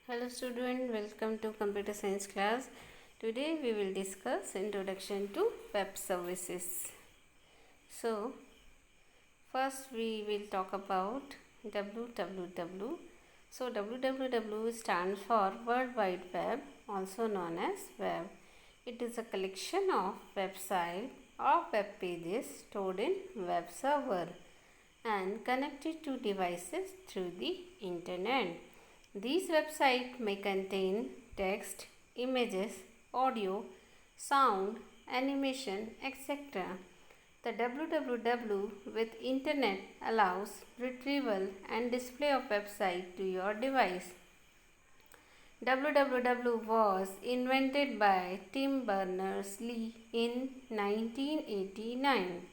Hello student, welcome to computer science class. Today we will discuss introduction to web services. So first we will talk about www. So www stands for World Wide Web, also known as web. It is a collection of websites or web pages stored in web server and connected to devices through the internet. These websites may contain text, images, audio, sound, animation, etc. The www with internet allows retrieval and display of website to your device. www was invented by Tim Berners-Lee in 1989.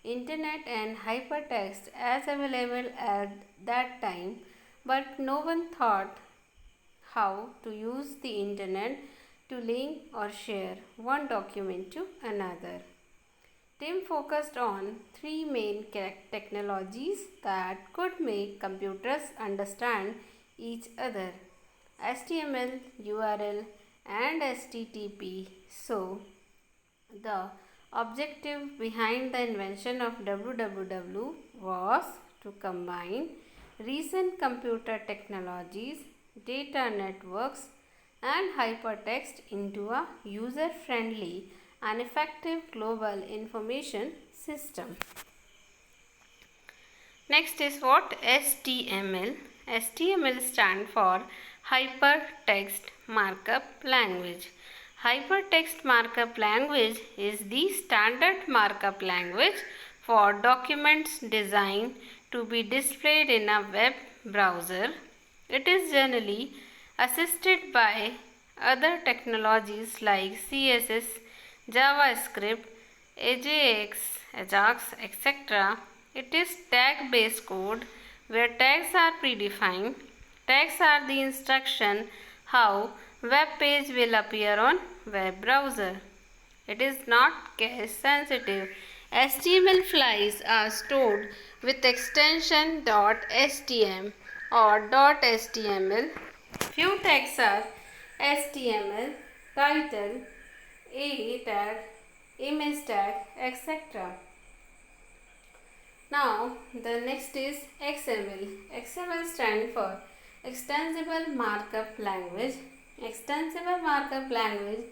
Internet and hypertext as available at that time, but no one thought how to use the internet to link or share one document to another. Tim focused on three main technologies that could make computers understand each other: HTML, URL, and HTTP. So, the objective behind the invention of www was to combine recent computer technologies, data networks, and hypertext into a user-friendly and effective global information system. Next is what? HTML. HTML stands for Hypertext Markup Language. Hypertext markup language is the standard markup language for documents designed to be displayed in a web browser. It is generally assisted by other technologies like CSS, JavaScript, Ajax, etc. It is tag-based code where tags are predefined. Tags are the instruction how web page will appear on web browser. It is not case sensitive. HTML files are stored with extension .htm or .html. Few tags are HTML, title, a tag, image tag, etc. Now the next is XML. XML stands for Extensible Markup Language. Extensible Markup Language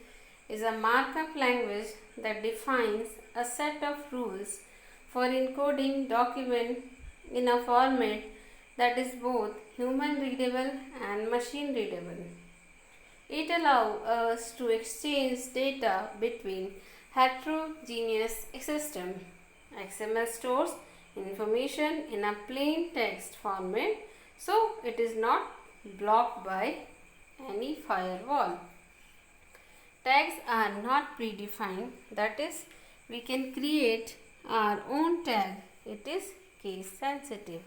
is a markup language that defines a set of rules for encoding document in a format that is both human readable and machine readable. It allows us to exchange data between heterogeneous systems. XML stores information in a plain text format, so it is not blocked by any firewall. Tags are not predefined, that is, we can create our own tag. It is case sensitive.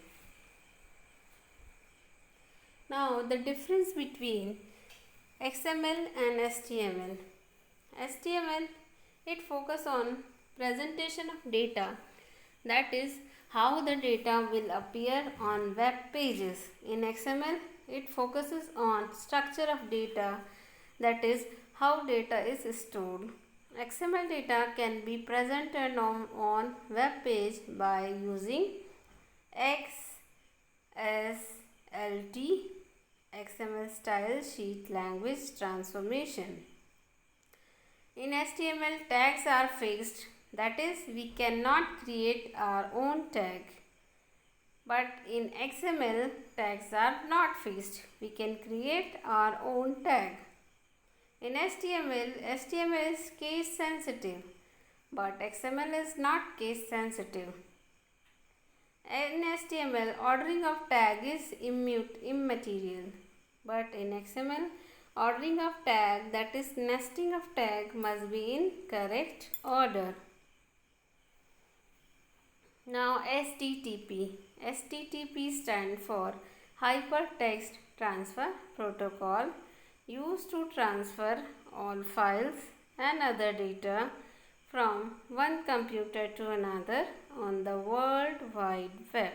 Now the difference between XML and HTML. HTML, it focuses on presentation of data, that is how the data will appear on web pages. In XML, it focuses on structure of data, that is how data is stored. XML data can be presented on web page by using XSLT, XML style sheet language transformation. In HTML, tags are fixed, that is, we cannot create our own tag. But in XML, tags are not fixed. We can create our own tag. In HTML is case sensitive, but XML is not case sensitive. In HTML, ordering of tag is immaterial, but in XML, ordering of tag, that is nesting of tag, must be in correct order. Now HTTP. HTTP stands for Hypertext Transfer Protocol, used to transfer all files and other data from one computer to another on the World Wide Web.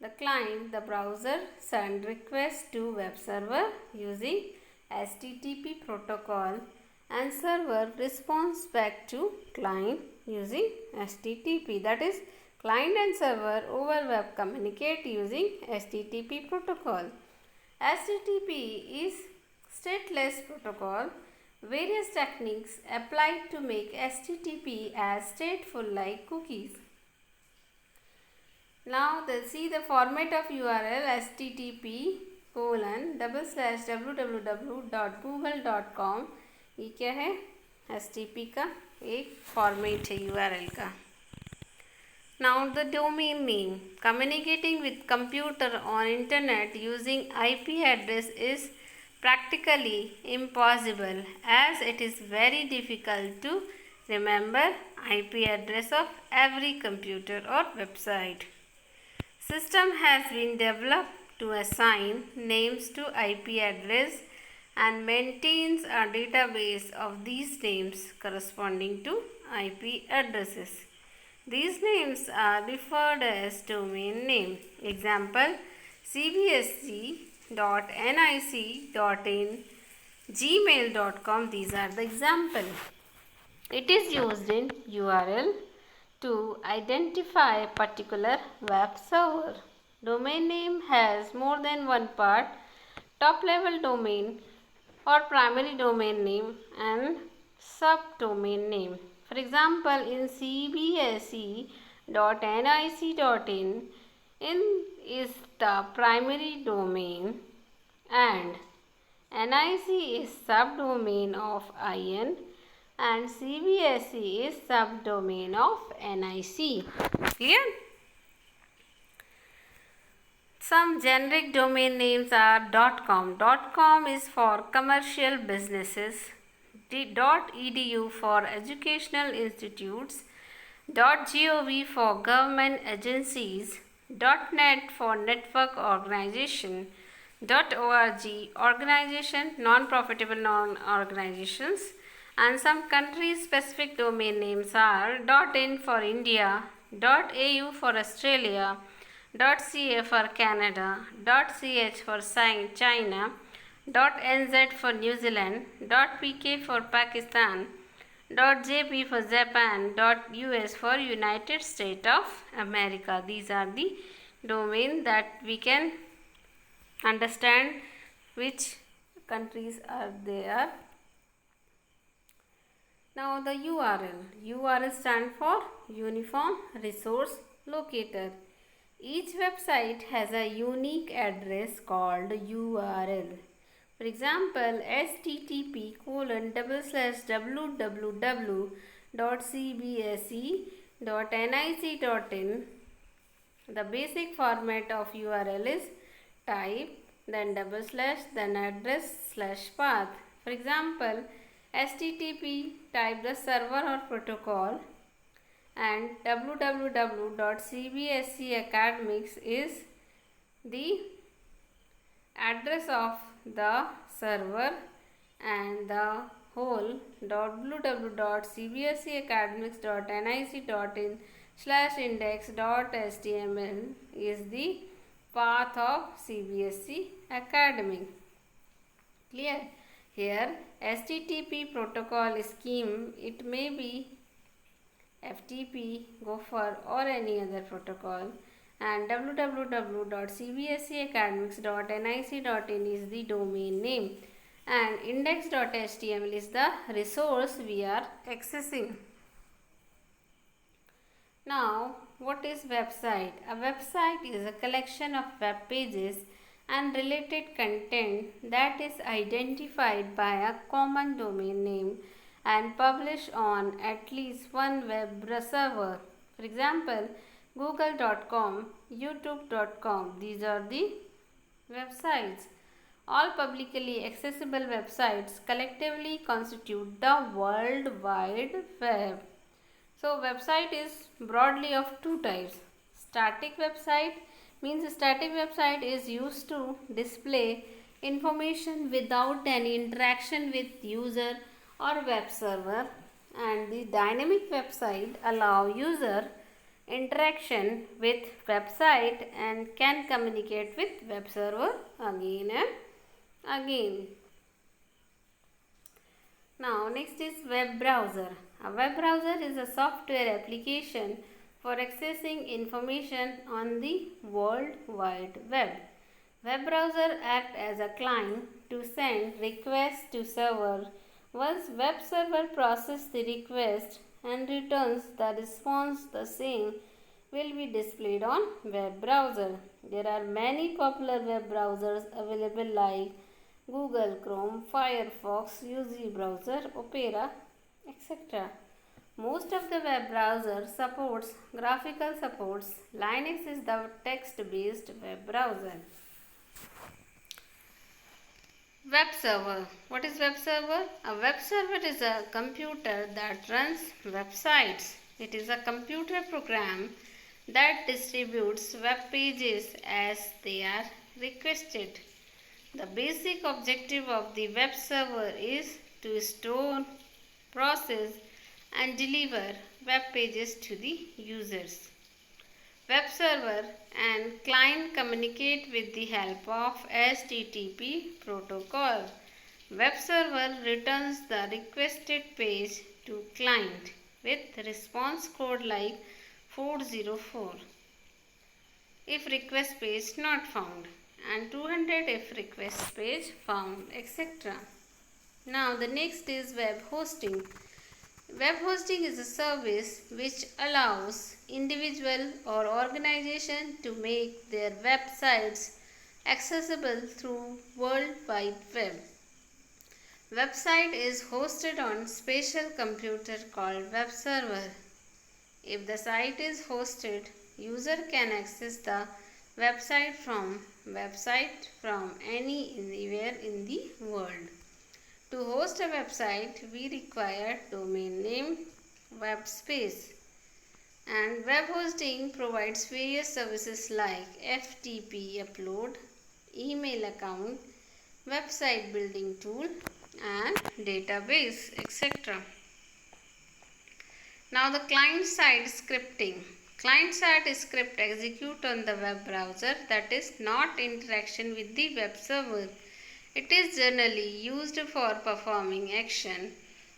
The client, the browser, send request to web server using HTTP protocol and server responds back to client using HTTP. That is, client and server over web communicate using HTTP protocol. HTTP is stateless protocol. Various techniques applied to make HTTP as stateful like cookies. Now see the format of URL http://www.google.com. ये क्या है? HTTP का एक format है URL का. Now the domain name. Communicating with computer on internet using IP address is practically impossible as it is very difficult to remember IP address of every computer or website. System has been developed to assign names to IP address and maintains a database of these names corresponding to IP addresses. These names are referred as domain name. Example: cbsc.nic.in, gmail.com. These are the example. It is used in URL to identify a particular web server. Domain name has more than one part: top level domain or primary domain name and subdomain name. For example, in cbsc.nic.in, in is the primary domain and nic is subdomain of in and cbsc is subdomain of nic. Clear? Some generic domain names are .com. .com is for commercial businesses, .edu for educational institutes, .gov for government agencies, .net for network organization, .org organization, non-profitable non-organizations, and some country-specific domain names are .in for India, .au for Australia, .ca for Canada, .ch for China, .nz for New Zealand, .pk for Pakistan, .jp for Japan, .us for United States of America. These are the domains that we can understand which countries are there. Now the URL. URL stands for Uniform Resource Locator. Each website has a unique address called URL. For example, http://www.cbse.nic.in. The basic format of URL is type, then / then address /path. For example, http, type the server or protocol, and www.cbscacademics is the address of the server, and the whole www.cbscacademics.nic.in/index.html is the path of CBSE Academic. Clear? Here HTTP protocol scheme, it may be FTP, Gopher or any other protocol, and www.cbscacademics.nic.in is the domain name, and index.html is the resource we are accessing. Now, what is website? A website is a collection of web pages and related content that is identified by a common domain name and published on at least one web server. For example, google.com, youtube.com. These are the websites. All publicly accessible websites collectively constitute the World Wide Web. So, website is broadly of two types. Static website means static website is used to display information without any interaction with user or web server, and the dynamic website allow user interaction with website and can communicate with web server again and again. Now next is web browser. A web browser is a software application for accessing information on the World Wide Web. Web browser act as a client to send requests to server. Once web server processes the request and returns the response, the same will be displayed on web browser. There are many popular web browsers available like Google Chrome, Firefox, UC browser, Opera, etc. Most of the web browser supports graphical supports. Linux is the text-based web browser. Web server. What is web server? A web server is a computer that runs websites. It is a computer program that distributes web pages as they are requested. The basic objective of the web server is to store, process, and deliver web pages to the users. Web server and client communicate with the help of HTTP protocol. Web server returns the requested page to client with response code like 404 if request page not found and 200 if request page found, etc. Now the next is web hosting. Web hosting is a service which allows individual or organization to make their websites accessible through World Wide Web. Website is hosted on special computer called web server. If the site is hosted, user can access the website from anywhere in the world. To host a website, we require domain name, web space, and web hosting provides various services like FTP upload, email account, website building tool, and database, etc. Now the client-side scripting. Client-side script execute on the web browser, that is not interaction with the web server. It is generally used for performing action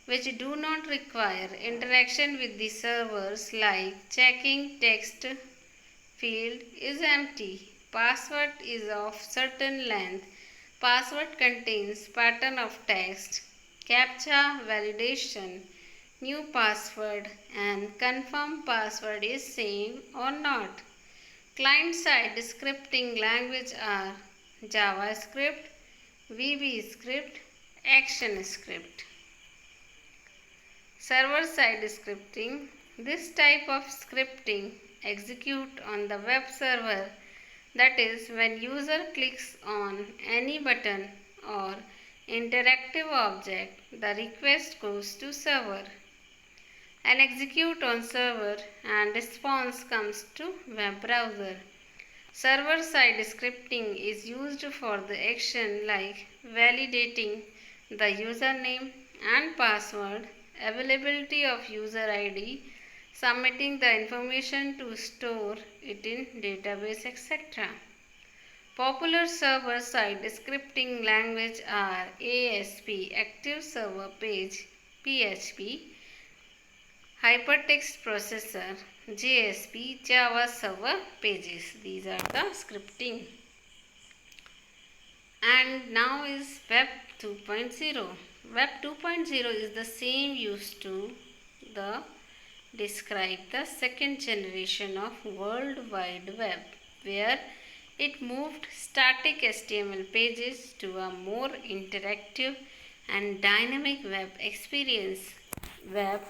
which do not require interaction with the servers like checking text field is empty, password is of certain length, password contains pattern of text, CAPTCHA validation, new password and confirm password is same or not. Client-side scripting language are JavaScript, VB script, Action script. Server-side scripting. This type of scripting execute on the web server, that is when user clicks on any button or interactive object, the request goes to server and execute on server and response comes to web browser. Server-side scripting is used for the action like validating the username and password, availability of user ID, submitting the information to store it in database, etc. Popular server-side scripting language are ASP, Active Server Page, PHP, Hypertext Processor, JSP, Java Server Pages. These are the scripting. And now is Web 2.0. Web 2.0 is the same used to describe the second generation of World Wide Web, where it moved static HTML pages to a more interactive and dynamic web experience. Web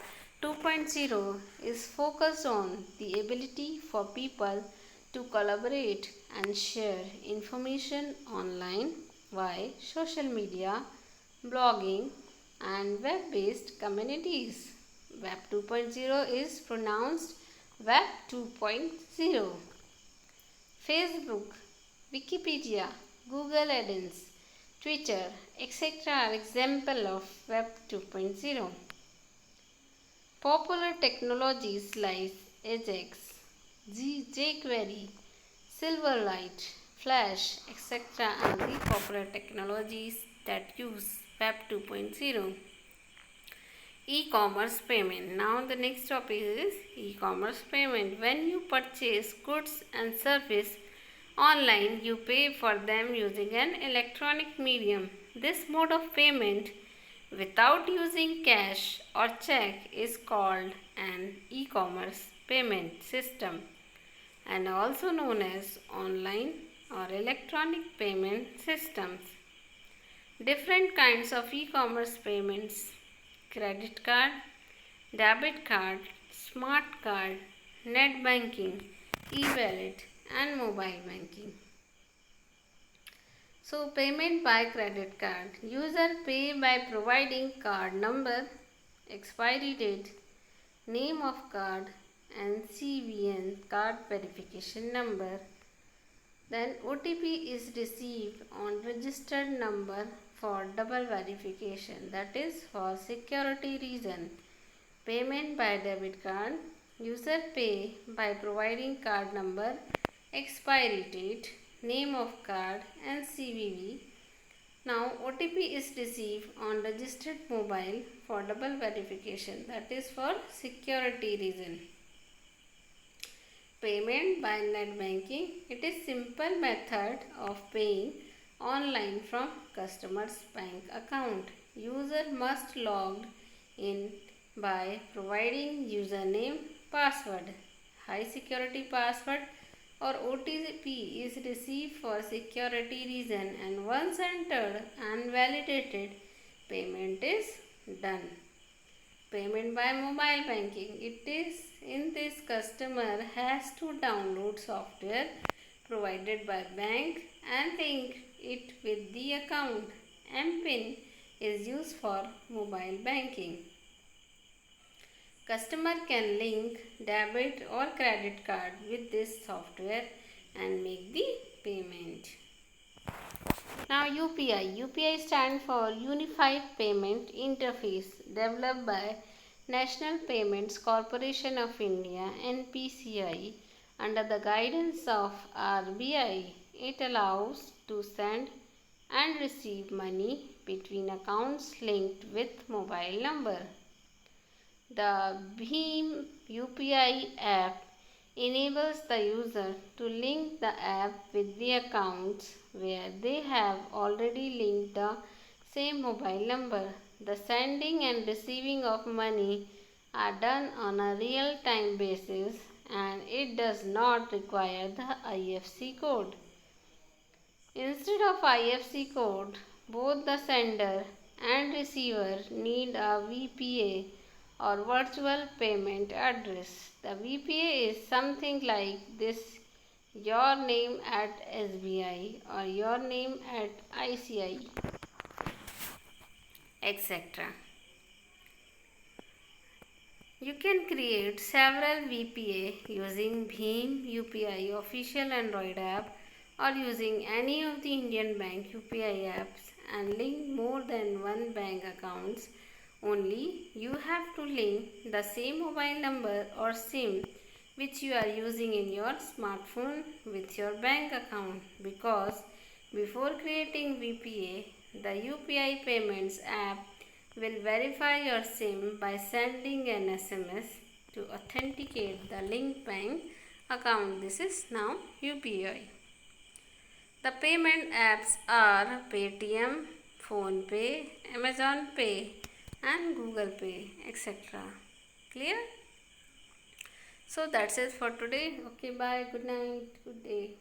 2.0 is focused on the ability for people to collaborate and share information online via social media, blogging, and web-based communities. Web 2.0 is pronounced Web 2.0. Facebook, Wikipedia, Google Ads, Twitter, etc. are examples of Web 2.0. Popular technologies like Ajax, jQuery, Silverlight, Flash, etc. are the popular technologies that use Web 2.0. E-commerce payment. Now the next topic is e-commerce payment. When you purchase goods and service online, you pay for them using an electronic medium. This mode of payment without using cash or check is called an e-commerce payment system and also known as online or electronic payment systems. Different kinds of e-commerce payments: credit card, debit card, smart card, net banking, e-wallet and mobile banking. So payment by credit card. User pay by providing card number, expiry date, name of card and CVN card verification number. Then OTP is received on registered number for double verification, that is for security reason. Payment by debit card. User pay by providing card number, expiry date, name of card and CVV. Now OTP is received on registered mobile for double verification, that is for security reason. Payment by net banking. It is simple method of paying online from customer's bank account. User must log in by providing username, password, high security password or OTP is received for security reason, and once entered and validated, payment is done. Payment by mobile banking. It is in this customer has to download software provided by bank and link it with the account. MPIN is used for mobile banking. Customer can link debit or credit card with this software and make the payment. Now UPI. UPI stands for Unified Payment Interface, developed by National Payments Corporation of India (NPCI) under the guidance of RBI. It allows to send and receive money between accounts linked with mobile number. The Bheem UPI app enables the user to link the app with the accounts where they have already linked the same mobile number. The sending and receiving of money are done on a real-time basis and it does not require the IFSC code. Instead of IFSC code, both the sender and receiver need a VPA or virtual payment address. The VPA is something like this: your name at SBI or your name at ICI, etc. You can create several VPA using Bheem UPI official Android app or using any of the Indian bank UPI apps and link more than one bank accounts. Only you have to link the same mobile number or SIM which you are using in your smartphone with your bank account, because before creating VPA, the UPI payments app will verify your SIM by sending an SMS to authenticate the linked bank account. This is now UPI. The payment apps are Paytm, PhonePe, Amazon Pay and Google Pay, etc. Clear? So that's it for today. Okay, bye. Good night. Good day.